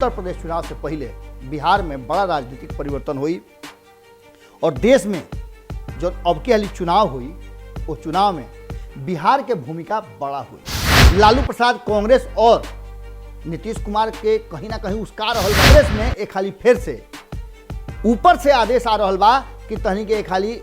उत्तर प्रदेश चुनाव से पहले बिहार में बड़ा राजनीतिक परिवर्तन हुई और देश में जो अब की हाली चुनाव हुई वो चुनाव में बिहार के भूमिका बड़ा हुई। लालू प्रसाद कांग्रेस और नीतीश कुमार के कहीं ना कहीं उसका रहल कांग्रेस में एक हाली फिर से ऊपर से आदेश आ रहा बा कि तहनी के एक हाली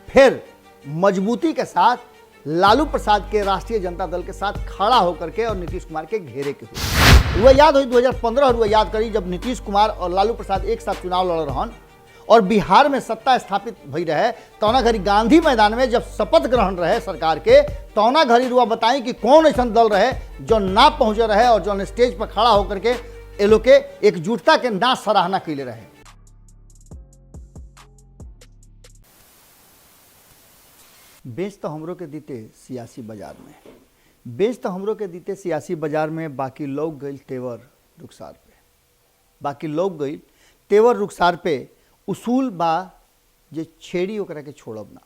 फिर मजबूती के साथ लालू प्रसाद के राष्ट्रीय जनता दल के साथ खड़ा होकर के और नीतीश कुमार के घेरे के हुए। वह याद हुई 2015 और वह याद करी जब नीतीश कुमार और लालू प्रसाद एक साथ चुनाव लड़ रहन और बिहार में सत्ता स्थापित भई रहे। तौना घड़ी गांधी मैदान में जब शपथ ग्रहण रहे सरकार के, तौना घड़ी रुआ बताई कि कौन ऐसा दल रहे जो ना पहुंचे रहे और जो स्टेज पर खड़ा होकर के ये लोग के एकजुटता के ना सराहना कैले रहे। बेच तो हमरों के दीते सियासी बाजार में, बेच तो हमरों के दीते सियासी बाजार में, बाकी लोग गई तेवर रुखसार पे, बाकी लोग गई तेवर रुखसार पे। उसूल बा जे छेड़ी ओकरा के छोड़ब ना,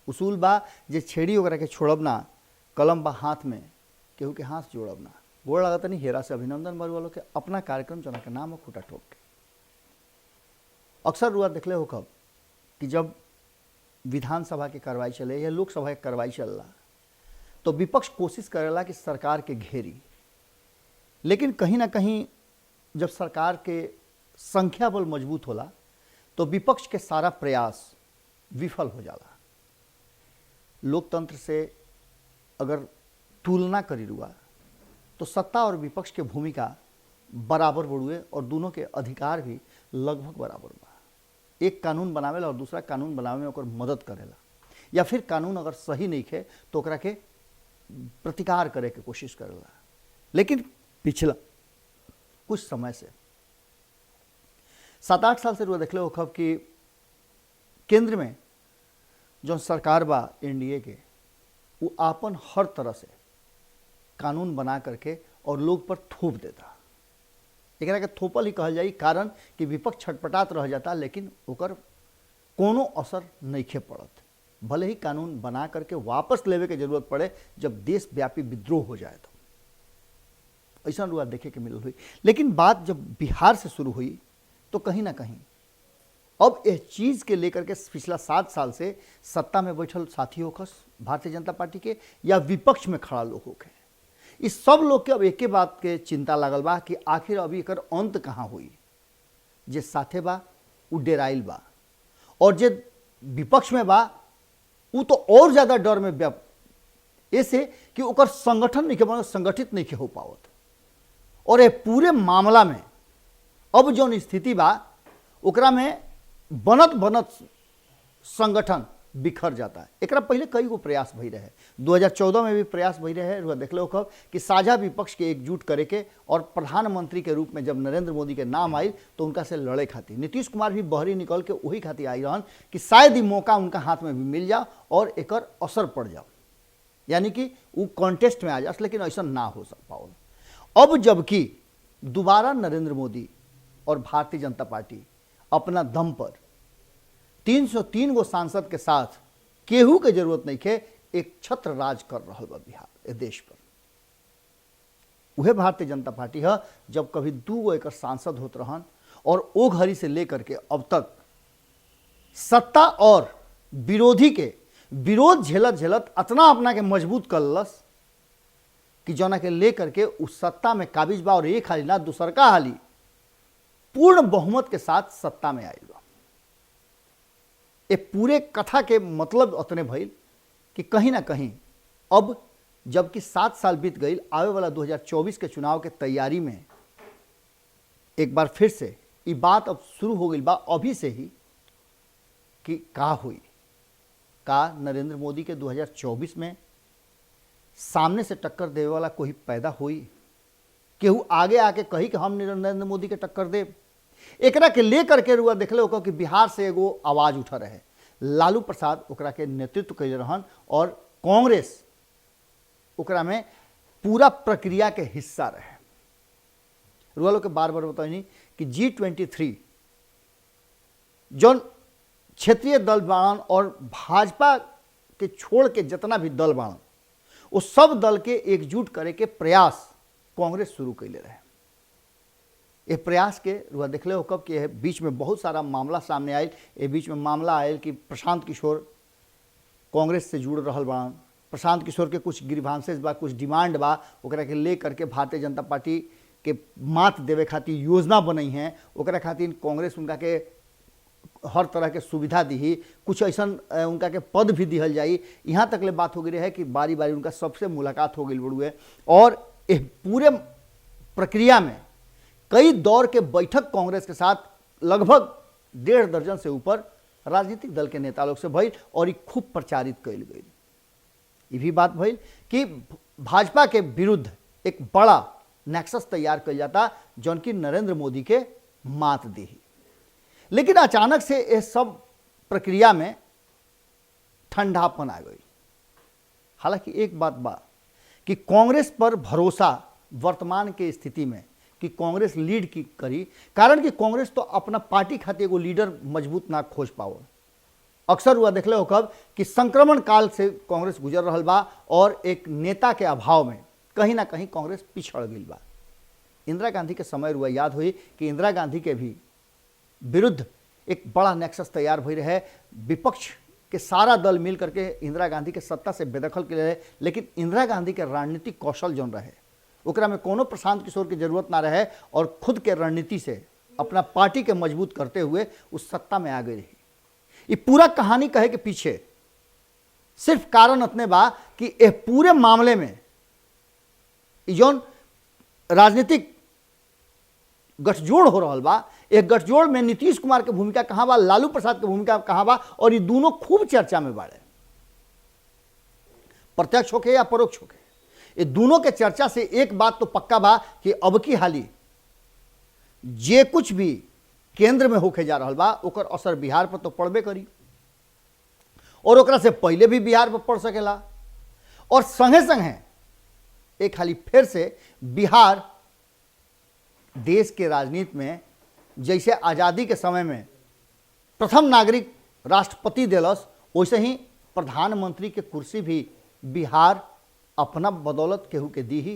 उसूल बा जे छेड़ी ओकरा के छोड़ब ना, कलम बा हाथ में केहू के हाथ जोड़ब ना। गोड़ लागत नहीं हेरा से अभिनंदन बारू वालों के अपना कार्यक्रम जना के नाम खूटा ठोक के। अक्सर रुआ देखले हो कब कि जब विधानसभा की कार्रवाई चले या लोकसभा की कार्रवाई चल रहा तो विपक्ष कोशिश करेला कि सरकार के घेरी, लेकिन कहीं ना कहीं जब सरकार के संख्या बल मजबूत होला तो विपक्ष के सारा प्रयास विफल हो जाला। लोकतंत्र से अगर तुलना करी रुआ तो सत्ता और विपक्ष के भूमिका बराबर बढ़ुए और दोनों के अधिकार भी लगभग बराबर बा। एक कानून बनावेला और दूसरा कानून बनावे में ओकर मदद करेला, या फिर कानून अगर सही नहीं है तो ओकरा के प्रतिकार करे के कोशिश करेला। लेकिन पिछला कुछ समय से 7-8 साल से रुआ देखले हो खब कि केंद्र में जो सरकार बा एनडीए के वो आपन हर तरह से कानून बना करके और लोग पर थोप देता। एकरा के थोपल ही कहल जाई, कारण कि विपक्ष छटपटात रह जाता लेकिन ओकर कोनो असर नहीं पड़त। भले ही कानून बना करके वापस लेवे के जरूरत पड़े जब देशव्यापी विद्रोह हो जाए तो ऐसा रुआ देखे के मिल हुई। लेकिन बात जब बिहार से शुरू हुई तो कहीं ना कहीं अब इस चीज़ के लेकर के पिछला 7 साल से सत्ता में बैठल साथी होखस भारतीय जनता पार्टी के या विपक्ष में खड़ा लोग होके, इस सब लोग के अब एक बात के चिंता लागल बा कि आखिर अभी एकर अंत कहाँ हुई। जे साथे बा उ डेराइल बा और जे विपक्ष में बा उ तो और ज़्यादा डर में ऐसे कि ओकर संगठन नहीं के संगठित नहीं के हो पावत। और ये पूरे मामला में अब जो स्थिति बा ओकरा में बनत बनत संगठन बिखर जाता है। एकरा पहले कई गो प्रयास भई रहे, 2014 में भी प्रयास भई रहे। रुआ देखले हो कि साझा विपक्ष के एकजुट करे के और प्रधानमंत्री के रूप में जब नरेंद्र मोदी के नाम आई तो उनका से लड़े खातिर नीतीश कुमार भी बहरी निकल के वही खातिर आई रहन कि शायद ही मौका उनका हाथ में भी मिल जाओ और एकर असर पड़ जाओ, यानी कि वो कॉन्टेस्ट में आ जाए। लेकिन ऐसा ना हो सक पाओ। अब जबकि दोबारा नरेंद्र मोदी और भारतीय जनता पार्टी अपना दम पर 303 गो सांसद के साथ केहू के जरूरत नहीं है एक छत्र राज कर रहा बा बिहार देश पर। वह भारतीय जनता पार्टी है जब कभी 2 गो एकर सांसद होत रहन और ओ घड़ी से लेकर के अब तक सत्ता और विरोधी के विरोध झेलत झेलत अतना अपना के मजबूत कर लस कि जना के लेकर के उस सत्ता में काबिज बा और एक हाली ना दूसरका हाली पूर्ण बहुमत के साथ सत्ता में आई बा। ये पूरे कथा के मतलब उतने भइल कि कहीं ना कहीं अब जबकि 7 साल बीत गई, आवे वाला 2024 के चुनाव के तैयारी में एक बार फिर से ये बात अब शुरू हो गई बा अभी से ही कि का हुई, का नरेंद्र मोदी के 2024 में सामने से टक्कर देवे वाला कोई पैदा हुई, केहू आगे आके कही कि हम नरेंद्र मोदी के टक्कर देव। एकरा के लेकर के रुआ देखले हो कि बिहार से एगो आवाज उठा रहे, लालू प्रसाद ओकरा के नेतृत्व कर रहन और कांग्रेस ओकरा में पूरा प्रक्रिया के हिस्सा रहे। रुआ लोग के बार बार बताइए कि G23 जो क्षेत्रीय दल बाणन और भाजपा के छोड़ के जितना भी दल बाणन वो सब दल के एकजुट करे के प्रयास कांग्रेस शुरू कैले रहे। ये प्रयास के रुआ देखले हो कब कि बीच में बहुत सारा मामला सामने आयल। ये बीच में मामला आयल कि प्रशांत किशोर कांग्रेस से जुड़ रहल बा, प्रशांत किशोर के कुछ ग्रीवांसेस बा, कुछ डिमांड बा, ओकरा के ले करके भारतीय जनता पार्टी के मात देवे खातिर योजना बनई हैं। ओकरा खातिर कांग्रेस उनका के हर तरह के सुविधा दी, कुछ ऐसा उनका के पद भी दिहल जाई। यहाँ तक ले बात हो गई है कि बारी बारी उनका सबसे मुलाकात हो गई बड़ुए। और इस पूरे प्रक्रिया में कई दौर के बैठक कांग्रेस के साथ लगभग 1.5 दर्जन से ऊपर राजनीतिक दल के नेता लोग से भइल और ये खूब प्रचारित कल गई। ये भी बात भइल कि भाजपा के विरुद्ध एक बड़ा नेक्सस तैयार कर जाता जौन की नरेंद्र मोदी के मात दी। लेकिन अचानक से इस सब प्रक्रिया में ठंडापन आ गई। हालांकि एक बात बा कि कांग्रेस पर भरोसा वर्तमान के स्थिति में कि कांग्रेस लीड की करी, कारण कि कांग्रेस तो अपना पार्टी खातिर एगो लीडर मजबूत ना खोज पाओ। अक्सर हुआ देखले हो कब कि संक्रमण काल से कांग्रेस गुजर रहल बा और एक नेता के अभाव में कहीं ना कहीं कांग्रेस पिछड़ गई बा। इंदिरा गांधी के समय हुआ याद हुई कि इंदिरा गांधी के भी विरुद्ध एक बड़ा नेक्सस तैयार भई रहे। विपक्ष के सारा दल मिल करके इंदिरा गांधी के सत्ता से बेदखल के रहे, लेकिन इंदिरा गांधी के रणनीतिक कौशल जौन रहे ओकरा में कोनो प्रशांत किशोर की जरूरत ना रहे और खुद के रणनीति से अपना पार्टी के मजबूत करते हुए उस सत्ता में आ गई रही। ये पूरा कहानी कहे के पीछे सिर्फ कारण अतने बा कि यह पूरे मामले में जौन राजनीतिक गठजोड़ हो रहा बा, एक गठजोड़ में नीतीश कुमार के भूमिका कहाँ बा, लालू प्रसाद की भूमिका कहाँ बा, और ये दोनों खूब चर्चा में बाड़े, प्रत्यक्ष होके या परोक्ष होके। ये दोनों के चर्चा से एक बात तो पक्का बा कि अब की हाली जे कुछ भी केंद्र में होके जा रहा बा ओकर असर बिहार पर तो पड़बे करी, और ओकरा से पहले भी बिहार पर पड़ सकेला। और संगे संगे एक हाली फिर से बिहार देश के राजनीति में जैसे आज़ादी के समय में प्रथम नागरिक राष्ट्रपति देलस, वैसे ही प्रधानमंत्री के कुर्सी भी बिहार अपना बदौलत केहू के दी ही।